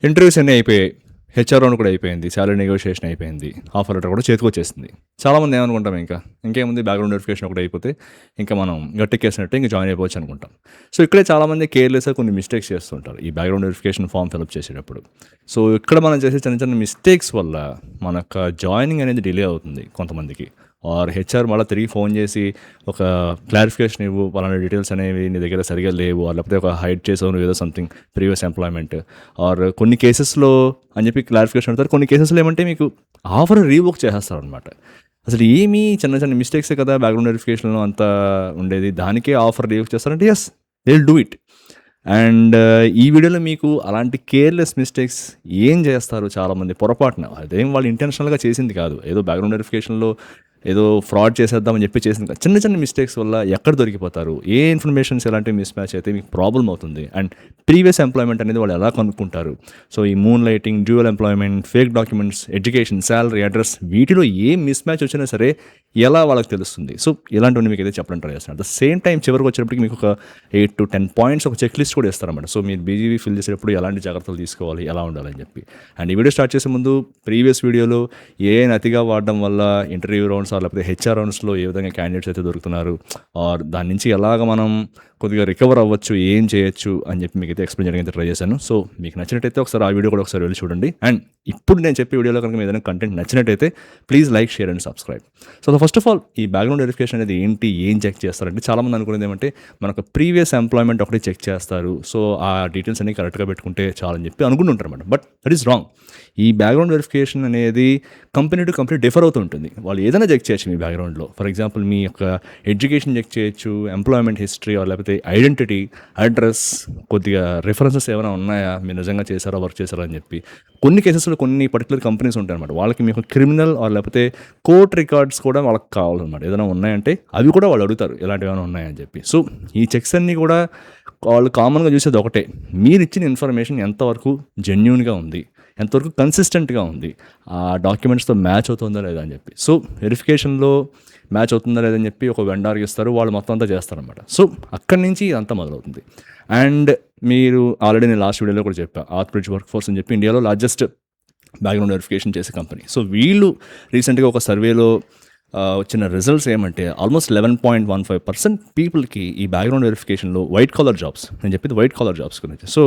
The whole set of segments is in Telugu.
ఇంటర్వ్యూస్ అన్నీ అయిపోయాయి. హెచ్ఆర్ రౌండ్ కూడా అయిపోయింది. సాలరీ నెగోషియేషన్ అయిపోయింది. ఆఫర్ లెటర్ కూడా చేతికొచ్చేసింది. చాలామంది ఏమనుకుంటాం ఇంకేముంది బ్యాక్‌గ్రౌండ్ వెరిఫికేషన్ ఒకటి అయిపోతే ఇంకా మనం గట్టెక్కేసినట్టే ఇంక జాయిన్ అయిపోవచ్చు అనుకుంటాం. సో, ఇక్కడే చాలామంది కేర్‌లెస్‌గా కొన్ని మిస్టేక్స్ చేస్తుంటారు. ఈ బ్యాక్‌గ్రౌండ్ వెరిఫికేషన్ ఫార్మ్ ఫిలప్ చేసేటప్పుడు. సో, ఇక్కడ మనం చేసే చిన్న చిన్న మిస్టేక్స్ వల్ల మన యొక్క జాయినింగ్ అనేది డిలే అవుతుంది కొంతమందికి. ఆర్ హెచ్ఆర్ మళ్ళీ తిరిగి ఫోన్ చేసి ఒక క్లారిఫికేషన్ ఇవ్వు, పలానా డీటెయిల్స్ అనేవి నీ దగ్గర సరిగ్గా లేవు, లేకపోతే ఒక హైడ్ చేసావు నువ్వు ఏదో సంథింగ్ ప్రీవియస్ ఎంప్లాయ్మెంట్ ఆర్ కొన్ని కేసెస్లో అని చెప్పి క్లారిఫికేషన్ అడుగుతారు. కొన్ని కేసెస్లో ఏమంటే మీకు ఆఫర్ రీవోక్ చేసేస్తారనమాట. అసలు ఏమీ చిన్న చిన్న మిస్టేక్సే కదా బ్యాక్‌గ్రౌండ్ వెరిఫికేషన్‌లో అంతా ఉండేది. దానికే ఆఫర్ రీవోక్ చేస్తారంటే yes, they will do it. And ఈ వీడియోలో మీకు అలాంటి కేర్‌లెస్ మిస్టేక్స్ ఏం చేస్తారు చాలామంది పొరపాటున. అదేం వాళ్ళు ఇంటెన్షనల్‌గా చేసింది కాదు. ఏదో బ్యాక్‌గ్రౌండ్ వెరిఫికేషన్‌లో ఏదో ఫ్రాడ్ చేసేద్దామని చెప్పి చేసింది కాదు. చిన్న చిన్న మిస్టేక్స్ వల్ల ఎక్కడ దొరికిపోతారు, ఏ ఇన్ఫర్మేషన్స్ ఎలాంటి మిస్ మ్యాచ్ అయితే మీకు ప్రాబ్లమ్ అవుతుంది. అండ్ ప్రీవియస్ ఎంప్లాయ్మెంట్ అనేది వాళ్ళు ఎలా కనుక్కుంటారు. సో, ఈ moon lighting, dual employment, fake documents, education, salary, address వీటిలో ఏ మిస్ మ్యాచ్ వచ్చినా సరే ఎలా వాళ్ళకి తెలుస్తుంది. సో, ఇలాంటివన్నీ మీకు అయితే చెప్పడం ట్రై చేస్తున్నాను. అట్ ద సేమ్ టైం చివరికి వచ్చేటప్పటికి మీకు ఒక 8-10 పాయింట్స్ ఒక చెక్ లిస్ట్ కూడా ఇస్తారన్నమాట. సో, మీరు బీజీవీ ఫిల్ చేసేటప్పుడు ఎలాంటి జాగ్రత్తలు తీసుకోవాలి, ఎలా ఉండాలని చెప్పి. అండ్ ఈ వీడియో స్టార్ట్ చేసే ముందు ప్రీవియస్ వీడియోలో ఏఐని అతిగా వాడడం వల్ల ఇంటర్వ్యూ రౌండ్స్ లేకపోతే హెచ్ఆర్ రౌండ్స్లో ఏ విధంగా క్యాండిడేట్స్ అయితే దొరుకుతున్నారు ఆర్ దాని నుంచి ఎలాగ మనం కొద్దిగా రికవర్ అవ్వచ్చు, ఏం చేయొచ్చు అని చెప్పి మీకైతే ఎక్స్ప్లెయిన్ చేయడానికి ట్రై చేశాను. సో, మీకు నచ్చినట్టయితే ఒకసారి ఆ వీడియో కూడా ఒకసారి వెళ్ళి చూడండి. అండ్ ఇప్పుడు నేను చెప్పే వీడియోలో కనుక ఏదైనా కంటెంట్ నచ్చినట్టయితే please like, share and subscribe. So, first of all ఈ బ్యాక్‌గ్రౌండ్ వెరిఫికేషన్ అనేది ఏంటి, ఏం చెక్ చేస్తారంటే చాలామంది అనుకునేది ఏమంటే మనకు ప్రీవియస్ ఎంప్లాయ్మెంట్ ఒకటి చెక్ చేస్తారు. సో, ఆ డీటెయిల్స్ అన్ని కరెక్ట్గా పెట్టుకుంటే చాలని చెప్పి అనుకుంటుంటారు అన్నమాట. But that is wrong. ఈ బ్యాక్‌గ్రౌండ్ వెరిఫికేషన్ అనేది కంపెనీ టు కంపెనీ డిఫర్ అవుతూ ఉంటుంది. వాళ్ళు ఏదైనా చెక్ చేయొచ్చు మీ బ్యాక్‌గ్రౌండ్‌లో. ఫర్ ఎగ్జాంపుల్ మీ యొక్క ఎడ్యుకేషన్ చెక్ చేయొచ్చు, ఎంప్లాయ్మెంట్ హిస్టరీ లేకపోతే ఐడెంటిటీ, అడ్రస్, కొద్దిగా రిఫరెన్సెస్ ఏమైనా ఉన్నాయా, మీరు నిజంగా చేశారా, వర్క్ చేశారా అని చెప్పి. కొన్ని కేసెస్లో కొన్ని పర్టికులర్ కంపెనీస్ ఉంటాయన్నమాట. వాళ్ళకి మీకు క్రిమినల్ లేకపోతే కోర్ట్ రికార్డ్స్ కూడా వాళ్ళకి కావాలన్నమాట. ఏదైనా ఉన్నాయంటే అవి కూడా వాళ్ళు అడుగుతారు ఎలాంటివి ఏమైనా ఉన్నాయని చెప్పి. సో, ఈ చెక్స్ అన్నీ కూడా వాళ్ళు కామన్గా చూసేది ఒకటే, మీరు ఇచ్చిన ఇన్ఫర్మేషన్ ఎంతవరకు జెన్యూన్గా ఉంది, ఎంతవరకు కన్సిస్టెంట్గా ఉంది, ఆ డాక్యుమెంట్స్తో మ్యాచ్ అవుతుందా లేదా అని చెప్పి. సో, వెరిఫికేషన్లో మ్యాచ్ అవుతుందా లేదని చెప్పి ఒక వెండార్కి ఇస్తారు, వాళ్ళు మొత్తం అంతా చేస్తారనమాట. సో, అక్కడి నుంచి ఇదంతా మొదలవుతుంది. అండ్ మీరు ఆల్రెడీ నేను లాస్ట్ వీడియోలో కూడా చెప్పా, ఆర్త్బ్రిడ్జ్ వర్క్ ఫోర్స్ అని చెప్పి ఇండియాలో లార్జెస్ట్ బ్యాక్‌గ్రౌండ్ వెరిఫికేషన్ చేసే కంపెనీ. సో, వీళ్ళు రీసెంట్గా ఒక సర్వేలో వచ్చిన రిజల్ట్స్ ఏమంటే ఆల్మోస్ట్ 11.15% పీపుల్కి ఈ బ్యాక్‌గ్రౌండ్ వెరిఫికేషన్లో వైట్ కాలర్ జాబ్స్, నేను చెప్పేది వైట్ కాలర్ జాబ్స్ గురించి. సో,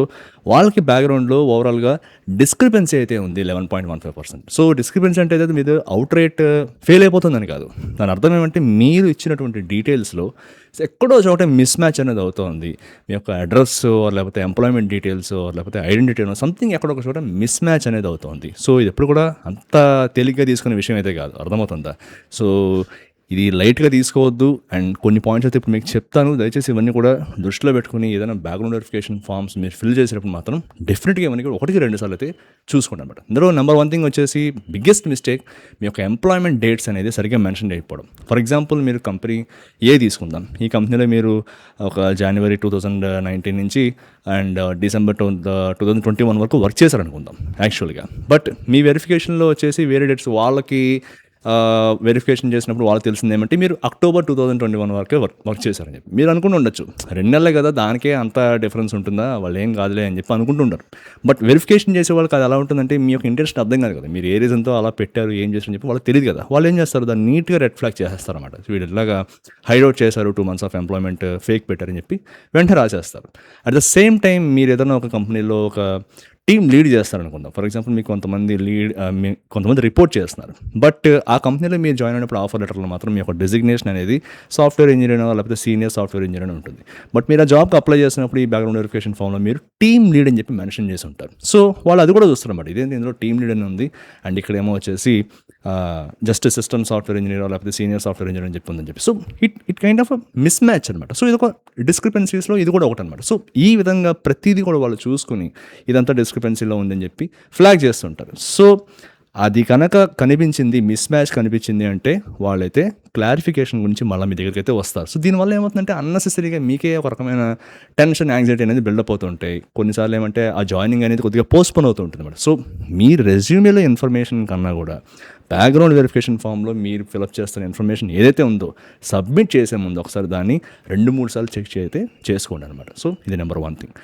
వాళ్ళకి బ్యాక్‌గ్రౌండ్లో ఓవరాల్గా డిస్క్రిపెన్సీ అయితే ఉంది 11.15%. సో, డిస్క్రిపెన్సీ అంటే ఏదైతే మీద అవుట్ రేట్ ఫెయిల్ అయిపోతుందని కాదు. దాని అర్థం ఏమంటే మీరు ఇచ్చినటువంటి డీటెయిల్స్లో ఎక్కడో చోట మిస్ మ్యాచ్ అనేది అవుతుంది. మీ యొక్క అడ్రస్ లేకపోతే ఎంప్లాయ్మెంట్ డీటెయిల్స్ లేకపోతే ఐడెంటిటీ సంథింగ్ ఎక్కడో ఒక చోట మిస్ మ్యాచ్ అనేది అవుతుంది. సో, ఇది ఎప్పుడు కూడా అంత తేలిగ్గా తీసుకునే విషయం అయితే కాదు. అర్థమవుతుందా? సో, ఇది లైట్గా తీసుకోవద్దు. అండ్ కొన్ని పాయింట్స్ అయితే ఇప్పుడు మీకు చెప్తాను. దయచేసి ఇవన్నీ కూడా దృష్టిలో పెట్టుకుని ఏదైనా బ్యాక్‌గ్రౌండ్ వెరిఫికేషన్ ఫామ్స్ మీరు ఫిల్ చేసేటప్పుడు మాత్రం డెఫినెట్గా ఇవన్నీ కూడా 1-2 సార్లు అయితే చూసుకోండి అనమాట. ఇందులో నెంబర్ 1 థింగ్ వచ్చేసి బిగ్గెస్ట్ మిస్టేక్, మీ యొక్క ఎంప్లాయ్మెంట్ డేట్స్ అనేది సరిగ్గా మెన్షన్ చేయకపోవడం. ఫర్ ఎగ్జాంపుల్ మీరు కంపెనీ ఏ తీసుకుందాం, ఈ కంపెనీలో మీరు ఒక జనవరి 2019 నుంచి అండ్ డిసెంబర్ 2021 వరకు వర్క్ చేశారనుకుందాం యాక్చువల్గా. బట్ మీ వెరిఫికేషన్లో వచ్చేసి వేరే డేట్స్ వాళ్ళకి వెరిఫికేషన్ చేసినప్పుడు వాళ్ళకి తెలిసింది ఏమంటే మీరు అక్టోబర్ 2021 వరకే వర్క్ చేశారని చెప్పి. మీరు అనుకుని ఉండొచ్చు 2 నెలలే కదా, దానికే అంత డిఫరెన్స్ ఉంటుందా, వాళ్ళు ఏం కాదులే అని చెప్పి అనుకుంటుంటారు. బట్ వెరిఫికేషన్ చేసే వాళ్ళకి అది ఎలా ఉంటుందంటే మీ యొక్క ఇంట్రెస్ట్ అర్థం కాదు కదా, మీరు ఏ రీజన్తో అలా పెట్టారు, ఏం చేశారని చెప్పి వాళ్ళకి తెలియదు కదా. వాళ్ళు ఏం చేస్తారు, దాన్ని నీట్గా రెడ్ ఫ్లాగ్ చేసేస్తారన్నమాట. వీడు ఇలాగా హైడౌట్ చేశారు, 2 months ఆఫ్ ఎంప్లాయ్మెంట్ ఫేక్ పెట్టారని చెప్పి వెంటనే రాసేస్తారు. అట్ ద సేమ్ టైం మీరు ఏదైనా ఒక కంపెనీలో ఒక టీమ్ లీడ్ చేస్తారనుకుందాం. ఫర్ ఎగ్జాంపుల్ మీకు కొంతమంది రిపోర్ట్ చేస్తున్నారు. బట్ ఆ కంపెనీలో మీరు జాయిన్ అయినప్పుడు ఆఫర్ లెటర్లో మాత్రం మీ యొక్క డెసిగ్నేషన్ అనేది సాఫ్ట్వేర్ ఇంజనీర్ లేకపోతే సీనియర్ సాఫ్ట్వేర్ ఇంజనీర్ అని ఉంటుంది. బట్ మీరు ఆ జాబ్కి అప్లై చేసినప్పుడు ఈ బ్యాక్‌గ్రౌండ్ వెరిఫికేషన్ ఫామ్లో మీరు టీమ్ లీడ్ అని చెప్పి మెన్షన్ చేసి ఉంటారు. సో, వాళ్ళు అది కూడా చూస్తారన్నమాట. ఇదేంటి ఇందులో టీమ్ లీడ్ అని ఉంది అండ్ ఇక్కడ ఏమో వచ్చేసి జస్ట్ సిస్టమ్ సాఫ్ట్వేర్ ఇంజనీర్ లేకపోతే సీనియర్ సాఫ్ట్వేర్ ఇంజనీర్ అని చెప్పి ఉందని చెప్పి. So, it kind of miss match అనమాట. సో, ఇది ఒక డిస్క్రిపెన్సీస్లో ఇది కూడా ఒకటి అనమాట. సో, ఈ విధంగా ప్రతిదీ కూడా వాళ్ళు చూసుకుని ఇదంతా డిస్క్రిపెన్సీలో ఉందని చెప్పి ఫ్లాగ్ చేస్తుంటారు. సో, అది కనుక కనిపించింది, మిస్ మ్యాచ్ కనిపించింది అంటే వాళ్ళైతే క్లారిఫికేషన్ గురించి మళ్ళీ మీ దగ్గరికి అయితే వస్తారు. సో, దీనివల్ల ఏమవుతుందంటే అన్నెసెసరీగా మీకే ఒక రకమైన టెన్షన్, యాంగ్జైటీ అనేది బిల్డప్ అవుతుంటాయి. కొన్నిసార్లు ఏమంటే ఆ జాయినింగ్ అనేది కొద్దిగా పోస్ట్పోన్ అవుతూ ఉంటుంది అన్నమాట. సో, మీ రెజ్యూమేలో ఇన్ఫర్మేషన్ కన్నా కూడా బ్యాక్గ్రౌండ్ వెరిఫికేషన్ ఫామ్లో మీరు ఫిలప్ చేస్తున్న ఇన్ఫర్మేషన్ ఏదైతే ఉందో సబ్మిట్ చేసే ముందు ఒకసారి దాన్ని 2-3 సార్లు చెక్ అయితే చేసుకోండి అనమాట. సో ఇది నెంబర్ 1 థింగ్.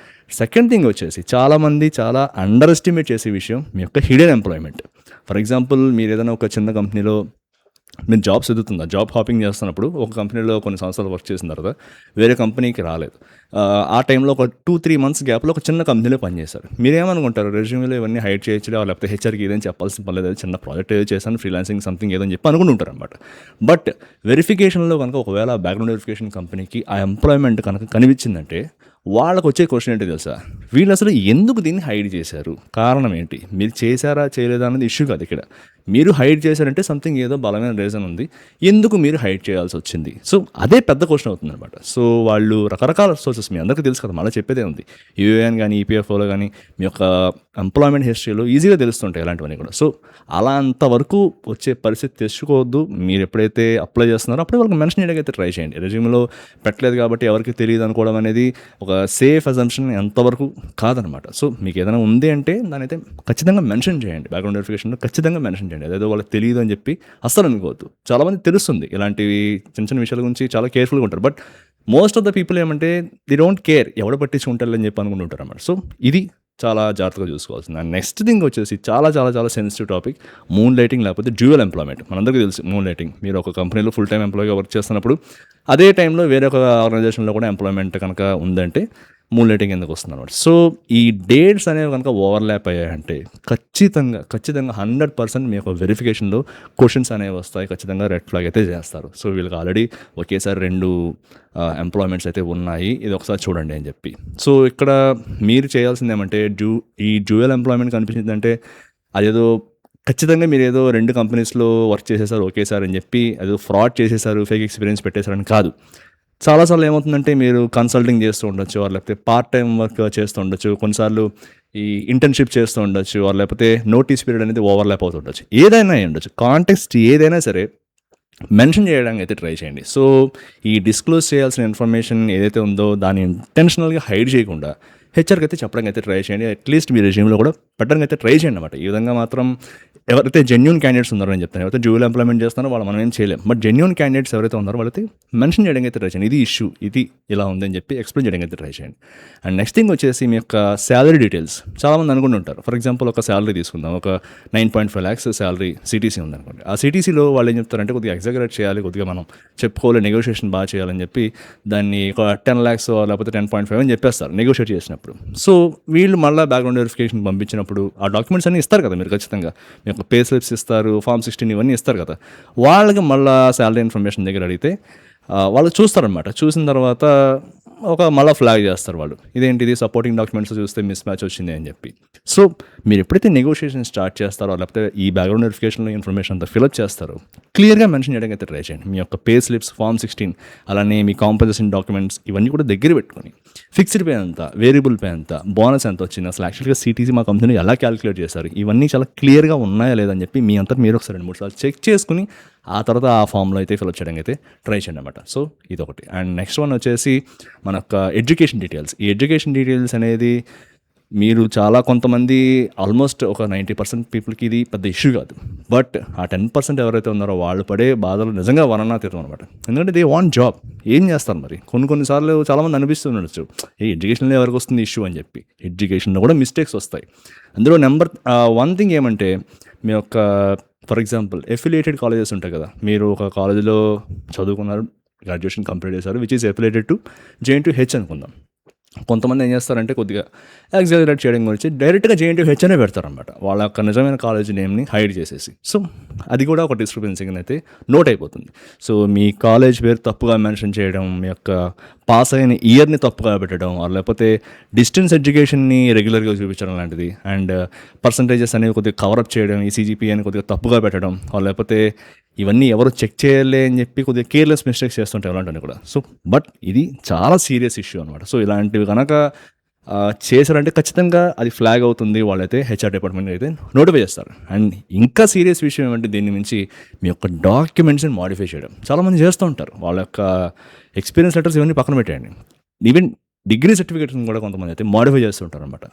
సెకండ్ థింగ్ వచ్చేసి చాలామంది చాలా అండర్ ఎస్టిమేట్ చేసే విషయం మీ యొక్క హిడెన్ ఎంప్లాయ్మెంట్. ఫర్ ఎగ్జాంపుల్ మీరు ఏదైనా ఒక చిన్న కంపెనీలో మీరు జాబ్స్ ఎదుగుతుందా, జాబ్ హాపింగ్ చేస్తున్నప్పుడు ఒక కంపెనీలో కొన్ని సంవత్సరాలు వర్క్ చేసిన తర్వాత వేరే కంపెనీకి రాలేదు. ఆ టైంలో ఒక 2-3 మంత్స్ గ్యాప్లో ఒక చిన్న కంపెనీలో పనిచేశారు. మీరేమనుకుంటారు, రెజ్యూమేలో ఇవన్నీ హైడ్ చేయొచ్చు లేకపోతే హెచ్ఆర్కి ఏదైనా చెప్పాల్సిన పని లేదు, చిన్న ప్రాజెక్ట్ ఏదో చేశాను, ఫ్రీలాన్సింగ్ సంథింగ్ ఏదో అని చెప్పి అనుకుంటుంటారు అనమాట. బట్ వెరిఫికేషన్లో కనుక ఒకవేళ బ్యాక్గ్రౌండ్ వెరిఫికేషన్ కంపెనీకి ఆ ఎంప్లాయ్మెంట్ కనుక కనిపించిందంటే వాళ్ళకు వచ్చే క్వశ్చన్ ఏంటి తెలుసా, వీళ్ళు అసలు ఎందుకు దీన్ని హైడ్ చేశారు, కారణం ఏంటి, మీరు చేశారా చేయలేదా అనేది ఇష్యూ కాదు ఇక్కడ. మీరు హైడ్ చేశారంటే సంథింగ్ ఏదో బలమైన రీజన్ ఉంది, ఎందుకు మీరు హైడ్ చేయాల్సి వచ్చింది. సో అదే పెద్ద క్వశ్చన్ అవుతుంది అనమాట. సో వాళ్ళు రకరకాల సోర్సెస్, మీ అందరికీ తెలుసు కదా, మళ్ళీ చెప్పేదే ఉంది, యూఏఎన్ కానీ ఈపీఎఫ్ఓలో కానీ మీ యొక్క ఎంప్లాయ్మెంట్ హిస్టరీలో ఈజీగా తెలుస్తుంటాయి ఇలాంటివన్నీ కూడా. సో అలా అంతవరకు వచ్చే పరిస్థితి తెచ్చుకోవద్దు. మీరు ఎప్పుడైతే అప్లై చేస్తున్నారో అప్పుడే వాళ్ళకి మెన్షన్ చేయడానికి ట్రై చేయండి. రెజ్యూమ్లో పెట్టలేదు కాబట్టి ఎవరికి తెలియదు అనుకోవడం అనేది ఒక సేఫ్ అజంప్షన్ ఎంతవరకు కాదనమాట. సో మీకు ఏదైనా ఉంది అంటే దాని అయితే ఖచ్చితంగా మెన్షన్ చేయండి, బ్యాక్గ్రౌండ్ వెరిఫికేషన్లో ఖచ్చితంగా మెన్షన్ చేయండి. అదేదో వాళ్ళకి తెలియదు అని చెప్పి అస్సలు అనుకోవద్దు. చాలామంది తెలుస్తుంది ఇలాంటివి చిన్న చిన్న విషయాల గురించి చాలా కేర్ఫుల్గా ఉంటారు. But most of the people ఏమంటే ది డోంట్ కేర్, ఎవడ పట్టించుకుంటారు అని చెప్పి అనుకుంటుంటారు అన్నమాట. సో ఇది చాలా జాగ్రత్తగా చూసుకోవాల్సింది. అండ్ నెక్స్ట్ థింగ్ వచ్చేసి చాలా చాలా చాలా సెన్సిటివ్ టాపిక్, మూన్ లైటింగ్ లేకపోతే డ్యూయల్ ఎంప్లాయ్మెంట్. మనందరికీ తెలుసు మూన్ లైటింగ్. మీరు ఒక కంపెనీలో ఫుల్ టైం ఎంప్లాయీగా వర్క్ చేస్తున్నప్పుడు అదే టైంలో వేరే ఒక ఆర్గనైజేషన్లో కూడా ఎంప్లాయ్మెంట్ కనుక ఉందంటే మూన్ లైటింగ్ ఎందుకు వస్తుంది అనమాట. సో ఈ డేట్స్ అనేవి కనుక ఓవర్లాప్ అయ్యాయంటే ఖచ్చితంగా 100% మీ యొక్క వెరిఫికేషన్లో క్వశ్చన్స్ అనేవి వస్తాయి, ఖచ్చితంగా రెడ్ ఫ్లాగ్ అయితే చేస్తారు. సో వీళ్ళకి ఆల్రెడీ ఒకేసారి 2 ఎంప్లాయ్మెంట్స్ అయితే ఉన్నాయి, ఇది ఒకసారి చూడండి అని చెప్పి. సో ఇక్కడ మీరు చేయాల్సింది ఏమంటే ఈ డ్యూయల్ ఎంప్లాయ్మెంట్ కనిపించిందంటే అదేదో ఖచ్చితంగా మీరు ఏదో 2 కంపెనీస్లో వర్క్ చేసేసారు ఒకేసారి అని చెప్పి అదేదో ఫ్రాడ్ చేసేసారు, ఫేక్ ఎక్స్పీరియన్స్ పెట్టేశారని కాదు. చాలాసార్లు ఏమవుతుందంటే మీరు కన్సల్టింగ్ చేస్తూ ఉండొచ్చు, లేకపోతే పార్ట్ టైం వర్క్ చేస్తూ ఉండొచ్చు, కొన్నిసార్లు ఈ ఇంటర్న్షిప్ చేస్తూ ఉండొచ్చు, లేకపోతే నోటీస్ పీరియడ్ అనేది ఓవర్లాప్ అవుతూ ఉండొచ్చు, ఏదైనా ఉండొచ్చు. కాంటెక్స్ట్ ఏదైనా సరే మెన్షన్ చేయడానికి అయితే ట్రై చేయండి. సో ఈ డిస్క్లోజ్ చేయాల్సిన ఇన్ఫర్మేషన్ ఏదైతే ఉందో దాన్ని ఇంటెన్షనల్గా హైడ్ చేయకుండా హెచ్ఆర్కి అయితే చెప్పడానికి అయితే ట్రై చేయండి. అట్లీస్ట్ మీ రెజ్యూమ్లో కూడా పెట్టడానికి అయితే ట్రై చేయండి అనమాట. ఈ విధంగా మాత్రం ఎవరైతే జెన్యూన్ క్యాండిడేట్స్ ఉన్నారో అని చెప్తాను, ఎవరైతే డ్యూయల్ ఎంప్లాయ్మెంట్ చేస్తున్నారో వాళ్ళు మనం ఏం చేయలేం. బట్ జెన్యూన్ క్యాండిడేట్స్ ఎవరైతే ఉన్నారో వాళ్ళైతే మెన్షన్ చేయడానికి అయితే ట్రై చేయండి, ఇది ఇష్యూ, ఇది ఇలా ఉందని చెప్పి ఎక్స్ప్లెయిన్ చేయడానికి అయితే ట్రై చేయండి. అండ్ నెక్స్ట్ థింగ్ వచ్చేసి మీ యొక్క శాలరీ డీటెయిల్స్. చాలామంది అనుకుంటుంటారు, ఫర్ ఎగ్జాంపుల్ ఒక శాలరీ తీసుకుందాం, ఒక 9.5 lakhs శాలరీ సిటీసీ ఉందనుకోండి. ఆ సిటీసీలో వాళ్ళు ఏం చెప్తారంటే కొద్దిగా ఎగ్జాగరేట్ చేయాలి, కొద్దిగా మనం చెప్పుకోవాలి, నెగోషియేషన్ బాగా చేయాలని చెప్పి దాన్ని ఒక 10 lakhs లేకపోతే 10.5 అని చెప్పేస్తారు నెగోషియేట్ చేసినప్పుడు. సో వీళ్ళు మళ్ళీ బ్యాక్గ్రౌండ్ వెరిఫికేషన్ పంపించినప్పుడు ఆ డాక్యుమెంట్స్ అన్నీ ఇస్తారు కదా మీరు, ఖచ్చితంగా మీ యొక్క పే స్లిప్స్ ఇస్తారు, Form 16 ఇవన్నీ ఇస్తారు కదా. వాళ్ళకి మళ్ళీ శాలరీ ఇన్ఫర్మేషన్ దగ్గర అడిగితే వాళ్ళు చూస్తారనమాట. చూసిన తర్వాత ఒక మళ్ళీ ఫ్లాగ్ చేస్తారు వాళ్ళు, ఇదేంటిది సపోర్టింగ్ డాక్యుమెంట్స్ చూస్తే మిస్ మ్యాచ్ వచ్చింది అని చెప్పి. సో మీరు ఎప్పుడైతే నెగోషియేషన్ స్టార్ట్ చేస్తారో లేకపోతే ఈ బ్యాక్గ్రౌండ్ వెరిఫికేషన్లో ఇన్ఫర్మేషన్ అంతా ఫిలప్ చేస్తారో క్లియర్గా మెన్షన్ చేయడానికి అయితే ట్రై చేయండి. మీ యొక్క పే స్లిప్స్, Form 16, అలానే మీ కాంపోజిషన్ డాక్యుమెంట్స్ ఇవన్నీ కూడా దగ్గర పెట్టుకొని ఫిక్స్డ్ పే ఎంత, వేరియబుల్ పే ఎంత, బోనస్ ఎంత వచ్చింది, అసలు యాక్చువల్గా సిటీసీ మా కంపెనీ ఎలా క్యాలిక్యులేట్ చేశారు, ఇవన్నీ చాలా క్లియర్గా ఉన్నాయా లేదని చెప్పి మీ అంతా మీరు ఒకసారి 2-3 సార్లు చెక్ చేసుకుని ఆ తర్వాత ఆ ఫామ్లో అయితే ఫిలప్ చేయడానికి అయితే ట్రై చేయండి అనమాట. సో ఇదొకటి. అండ్ నెక్స్ట్ వన్ వచ్చేసి మన యొక్క ఎడ్యుకేషన్ డీటెయిల్స్. ఈ ఎడ్యుకేషన్ డీటెయిల్స్ అనేది మీరు చాలా కొంతమంది ఆల్మోస్ట్ ఒక 90% పీపుల్కి ఇది పెద్ద ఇష్యూ కాదు. బట్ ఆ 10% ఎవరైతే ఉన్నారో వాళ్ళు పడే బాధలు నిజంగా వర్ణనాతీతం అనమాట. ఎందుకంటే దే వాంట్ జాబ్. ఏం చేస్తారు మరి, కొన్నిసార్లు చాలామంది అనిపిస్తుండొచ్చు ఈ ఎడ్యుకేషన్లో ఎవరికి వస్తుంది ఇష్యూ అని చెప్పి. ఎడ్యుకేషన్లో కూడా మిస్టేక్స్ వస్తాయి. అందులో నెంబర్ 1 థింగ్ ఏమంటే మీ యొక్క ఫర్ ఎగ్జాంపుల్ ఎఫిలియేటెడ్ కాలేజెస్ ఉంటాయి కదా, మీరు ఒక కాలేజీలో చదువుకున్నారు, గ్రాడ్యుయేషన్ కంప్లీట్ చేశారు, which is affiliated to JNTU-H అనుకుందాం. కొంతమంది ఏం చేస్తారంటే కొద్దిగా ఎగ్జాగరేట్ చేయడం గురించి డైరెక్ట్గా JNTU-H అనే పెడతారనమాట, వాళ్ళ యొక్క నిజమైన కాలేజ్ నేమ్ని హైడ్ చేసేసి. సో అది కూడా ఒక డిస్క్రిపెన్సీ అయితే నోట్ అయిపోతుంది. సో మీ కాలేజ్ పేరు తప్పుగా మెన్షన్ చేయడం, మీ యొక్క పాస్ అయిన ఇయర్ని తప్పుగా పెట్టడం, లేకపోతే డిస్టెన్స్ ఎడ్యుకేషన్ని రెగ్యులర్గా చూపించడం లాంటిది, అండ్ పర్సంటేజెస్ అనేవి కొద్దిగా కవరప్ చేయడం, ఈ CGPA అని కొద్దిగా తప్పుగా పెట్టడం, లేకపోతే ఇవన్నీ ఎవరు చెక్ చేయలే అని చెప్పి కొద్దిగా కేర్లెస్ మిస్టేక్స్ చేస్తుంటాయి అలాంటివి కూడా. సో బట్ ఇది చాలా సీరియస్ ఇష్యూ అనమాట. సో ఇలాంటివి కనుక చేశారంటే ఖచ్చితంగా అది ఫ్లాగ్ అవుతుంది, వాళ్ళైతే HR డిపార్ట్మెంట్ అయితే నోటిఫై చేస్తారు. అండ్ ఇంకా సీరియస్ విషయం ఏమంటే దీని నుంచి మీ యొక్క డాక్యుమెంట్స్ని మాడిఫై చేయడం చాలామంది చేస్తూ ఉంటారు. వాళ్ళ యొక్క ఎక్స్పీరియన్స్ లెటర్స్ ఇవన్నీ పక్కన పెట్టేయండి, ఈవెన్ డిగ్రీ సర్టిఫికేట్స్ని కూడా కొంతమంది అయితే మోడిఫై చేస్తుంటారు అనమాట.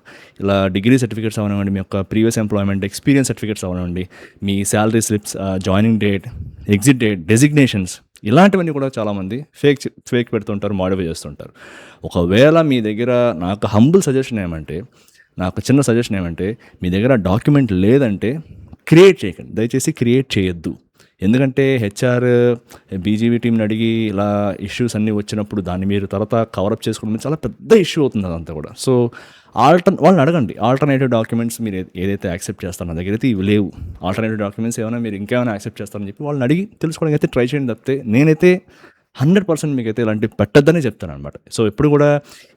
ఇలా డిగ్రీ సర్టిఫికేట్స్ అవనివ్వండి, మీ యొక్క ప్రీవియస్ ఎంప్లాయ్మెంట్ ఎక్స్పీరియన్స్ సర్టిఫికేట్స్ అవనివ్వండి, మీ salary slips, joining date, exit date, designations, ఇలాంటివన్నీ కూడా చాలామంది ఫేక్ పెడుతుంటారు, మోడిఫై చేస్తుంటారు. ఒకవేళ మీ దగ్గర నాకు చిన్న సజెషన్ ఏమంటే మీ దగ్గర డాక్యుమెంట్ లేదంటే క్రియేట్ చేయకండి, దయచేసి క్రియేట్ చేయొద్దు. ఎందుకంటే హెచ్ఆర్ బీజీవీ టీంని అడిగి ఇలా ఇష్యూస్ అన్నీ వచ్చినప్పుడు దాన్ని మీరు తర్వాత కవరప్ చేసుకోవడం చాలా పెద్ద ఇష్యూ అవుతుంది అదంతా కూడా. సో వాళ్ళని అడగండి, ఆల్టర్నేటివ్ డాక్యుమెంట్స్ మీరు ఏదైతే యాక్సెప్ట్ చేస్తారో, నా దగ్గర అయితే ఇవి లేవు, ఆల్టర్నేటివ్ డాక్యుమెంట్స్ ఏమైనా మీరు ఇంకేమైనా యాక్సెప్ట్ చేస్తారని చెప్పి వాళ్ళని అడిగి తెలుసుకోవడానికి అయితే ట్రై చేయండి తప్పితే నేనైతే 100% మీకైతే ఇలాంటి పెట్టద్దనే చెప్తాను అనమాట. సో ఎప్పుడు కూడా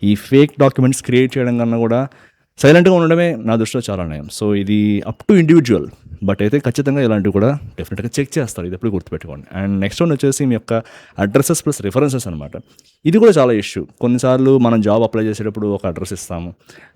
ఈ ఫేక్ డాక్యుమెంట్స్ క్రియేట్ చేయడం కన్నా కూడా సైలెంట్గా ఉండడమే నా దృష్టిలో చాలా నయం. సో ఇది అప్ టు ఇండివిజువల్, బట్ అయితే ఖచ్చితంగా ఇలాంటివి కూడా డెఫినెట్గా చెక్ చేస్తారు, ఇది ఎప్పుడు గుర్తుపెట్టుకోండి. అండ్ నెక్స్ట్ వన్ వచ్చేసి మీ యొక్క అడ్రసెస్ ప్లస్ రిఫరెన్సెస్ అనమాట. ఇది కూడా చాలా ఇష్యూ. కొన్నిసార్లు మనం జాబ్ అప్లై చేసేటప్పుడు ఒక అడ్రస్ ఇస్తాము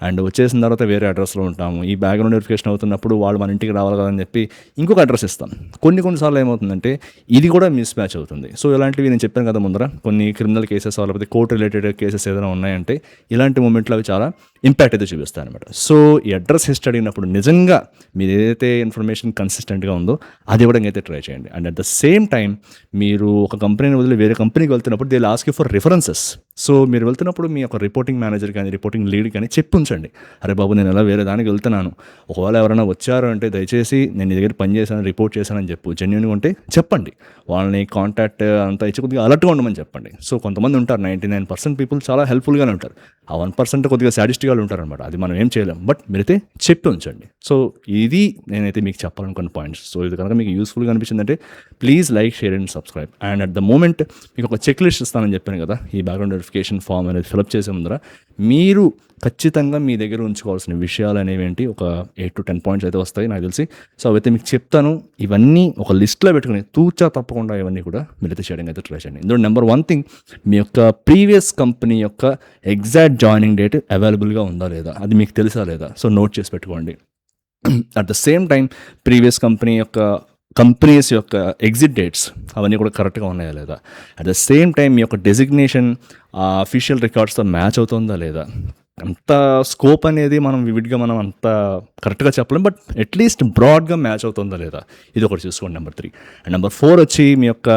అండ్ వచ్చేసిన తర్వాత వేరే అడ్రస్లో ఉంటాము. ఈ బ్యాక్గ్రౌండ్ వెరిఫికేషన్ అవుతున్నప్పుడు వాళ్ళు మన ఇంటికి రావాలి కదని చెప్పి ఇంకొక అడ్రస్ ఇస్తాం. కొన్నిసార్లు ఏమవుతుందంటే ఇది కూడా మిస్ మ్యాచ్ అవుతుంది. సో ఇలాంటివి నేను చెప్పాను కదా ముందర, కొన్ని క్రిమినల్ కేసెస్ లేకపోతే కోర్ట్ రిలేటెడ్ కేసెస్ ఏదైనా ఉన్నాయంటే ఇలాంటి మూమెంట్లో అవి చాలా ఇంపాక్ట్ అయితే చూపిస్తాయి అనమాట. సో ఈ అడ్రస్ హిస్టరీ అడిగినప్పుడు నిజంగా మీరు ఏదైతే ఇన్ఫర్మేషన్ కన్సిస్టెంట్గా ఉందో అది ఇవ్వడానికి అయితే ట్రై చేయండి. And at the same time మీరు ఒక కంపెనీని వదిలి వేరే కంపెనీకి వెళ్తున్నప్పుడు they will ask you for references. So మీరు వెళ్తున్నప్పుడు మీ యొక్క రిపోర్టింగ్ మేనేజర్ కానీ రిపోర్టింగ్ లీడ్ కానీ చెప్పి ఉంచండి, అరే బాబు నేను ఎలా వేరే దానికి వెళ్తున్నాను, ఒకవేళ ఎవరైనా వచ్చారు అంటే దయచేసి నేను నీ దగ్గర పని చేశాను, రిపోర్ట్ చేశానని చెప్పు. జెన్యూన్గా ఉంటే చెప్పండి, వాళ్ళని కాంటాక్ట్ అంతా ఇచ్చి కొద్దిగా అలర్ట్గా ఉండమని చెప్పండి. సో కొంతమంది ఉంటారు, 99% పీపుల్ చాలా హెల్ప్ఫుల్గానే ఉంటారు, ఆ 1% కొద్దిగా సాడిస్ట్గా ఉంటారనమాట. అది మనం ఏం చేయలేం, బట్ మీరైతే చెప్పి ఉంచండి. సో ఇది నేనైతే మీకు చెప్పాలనుకున్న పాయింట్స్. సో ఇది కనుక మీకు యూస్ఫుల్గా అనిపించిందంటే please like, share and subscribe. And at the moment మీకు ఒక చెక్ లిస్ట్ ఇస్తానని చెప్పాను కదా, ఈ బ్యాక్గ్రౌండ్ వెరిఫికేషన్ ఫామ్ అనేది ఫిలప్ చేసే ముందర మీరు ఖచ్చితంగా మీ దగ్గర ఉంచుకోవాల్సిన విషయాలు అనేవి ఏంటి, ఒక 8 to 10 పాయింట్స్ అయితే వస్తాయి నాకు తెలిసి. సో అవైతే మీకు చెప్తాను. ఇవన్నీ ఒక లిస్ట్లో పెట్టుకుని తూచా తప్పకుండా ఇవన్నీ కూడా మీరైతే చేయడం అయితే ట్రై చేయండి. ఇందులో నెంబర్ 1 థింగ్, మీ యొక్క ప్రీవియస్ కంపెనీ యొక్క ఎగ్జాక్ట్ జాయినింగ్ డేట్ అవైలబుల్గా ఉందా లేదా, అది మీకు తెలుసా లేదా, సో నోట్ చేసి పెట్టుకోండి. At the same time previous companies యొక్క ఎగ్జిట్ డేట్స్ అవన్నీ కూడా కరెక్ట్గా ఉన్నాయా లేదా, అట్ ద సేమ్ టైం మీ యొక్క డెసిగ్నేషన్ అఫీషియల్ రికార్డ్స్తో మ్యాచ్ అవుతుందా లేదా. అంత స్కోప్ అనేది మనం వివిడ్గా మనం అంత కరెక్ట్గా చెప్పలేం, బట్ అట్లీస్ట్ బ్రాడ్గా మ్యాచ్ అవుతుందా లేదా, ఇది ఒకటి చూసుకోండి. నెంబర్ 3. అండ్ నెంబర్ 4 వచ్చి మీ యొక్క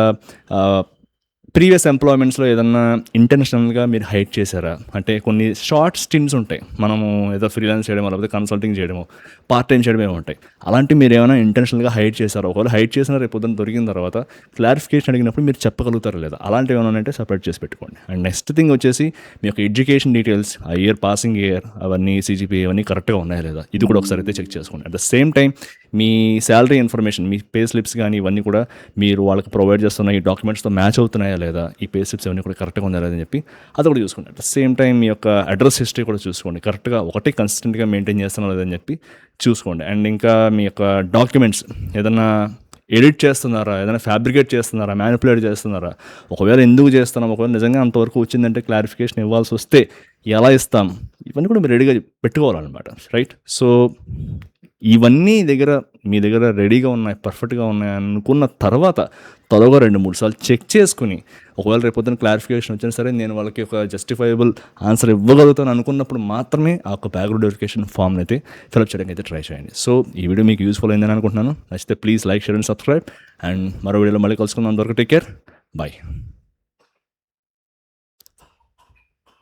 ప్రీవియస్ ఎంప్లాయ్మెంట్స్లో ఏదన్నా ఇంటెన్షనల్గా మీరు హైడ్ చేశారా, అంటే కొన్ని షార్ట్ స్టింట్స్ ఉంటాయి, మనము ఏదో ఫ్రీలాన్స్ చేయడమో లేకపోతే కన్సల్టింగ్ చేయడమో పార్ట్ టైం చేయడమే ఉంటాయి. అలాంటి మీరు ఏమైనా ఇంటెన్షనల్గా హైడ్ చేశారో, ఒకవేళ హైడ్ చేసినా రేపు పొద్దున్న దొరికిన తర్వాత క్లారిఫికేషన్ అడిగినప్పుడు మీరు చెప్పగలుగుతారు లేదా, అలాంటివి ఏమైనా అంటే సపరేట్ చేసి పెట్టుకోండి. అండ్ నెక్స్ట్ థింగ్ వచ్చేసి మీ యొక్క ఎడ్యుకేషన్ డీటెయిల్స్, ఆ ఇయర్ పాసింగ్ ఇయర్ అవన్నీ CGPA అవన్నీ కరెక్ట్గా ఉన్నాయా లేదా, ఇది కూడా ఒకసారి అయితే చెక్ చేసుకోండి. At the same time me salary information, me pay slips కానీ ఇవన్నీ కూడా మీరు వాళ్ళకి ప్రొవైడ్ చేస్తున్న ఈ డాక్యుమెంట్స్తో మ్యాచ్ అవుతున్నాయా లేదా, ఈ పే స్లిప్స్ అవన్నీ కూడా కరెక్ట్గా ఉందా లేదని చెప్పి అది కూడా చూసుకోండి. అట్ ద సేమ్ టైం మీ యొక్క అడ్రస్ హిస్టరీ కూడా చూసుకోండి, కరెక్ట్గా ఒకటే కన్సిస్టెంట్గా మెయింటైన్ చేస్తున్నా లేదని చెప్పి చూసుకోండి. అండ్ ఇంకా మీ యొక్క డాక్యుమెంట్స్ ఏదైనా ఎడిట్ చేస్తున్నారా, ఏదైనా ఫ్యాబ్రికేట్ చేస్తున్నారా, మ్యానిపులేట్ చేస్తున్నారా, ఒకవేళ ఎందుకు చేస్తున్నాం, ఒకవేళ నిజంగా అంతవరకు వచ్చిందంటే క్లారిఫికేషన్ ఇవ్వాల్సి వస్తే ఎలా ఇస్తాం, ఇవన్నీ కూడా మీరు రెడీగా పెట్టుకోవాలన్నమాట, రైట్. సో ఇవన్నీ మీ దగ్గర రెడీగా ఉన్నాయి, పర్ఫెక్ట్గా ఉన్నాయి అనుకున్న తర్వాత త్వరగా 2-3 సార్లు చెక్ చేసుకుని, ఒకవేళ రేపొద్దున క్లారిఫికేషన్ వచ్చినా సరే నేను వాళ్ళకి ఒక జస్టిఫైబుల్ ఆన్సర్ ఇవ్వగలుగుతాను అనుకున్నప్పుడు మాత్రమే ఆ ఒక బ్యాక్గ్రౌండ్ వెరిఫికేషన్ ఫామ్ని అయితే ఫిలప్ చేయడానికి అయితే ట్రై చేయండి. సో ఈ వీడియో మీకు యూస్ఫుల్ అయిందని అనుకుంటున్నాను. నచ్చితే please like, share and subscribe. And మరో వీడియోలో మళ్ళీ కలుసుకుందాం. అంతవరకు టేక్ కేర్, బాయ్.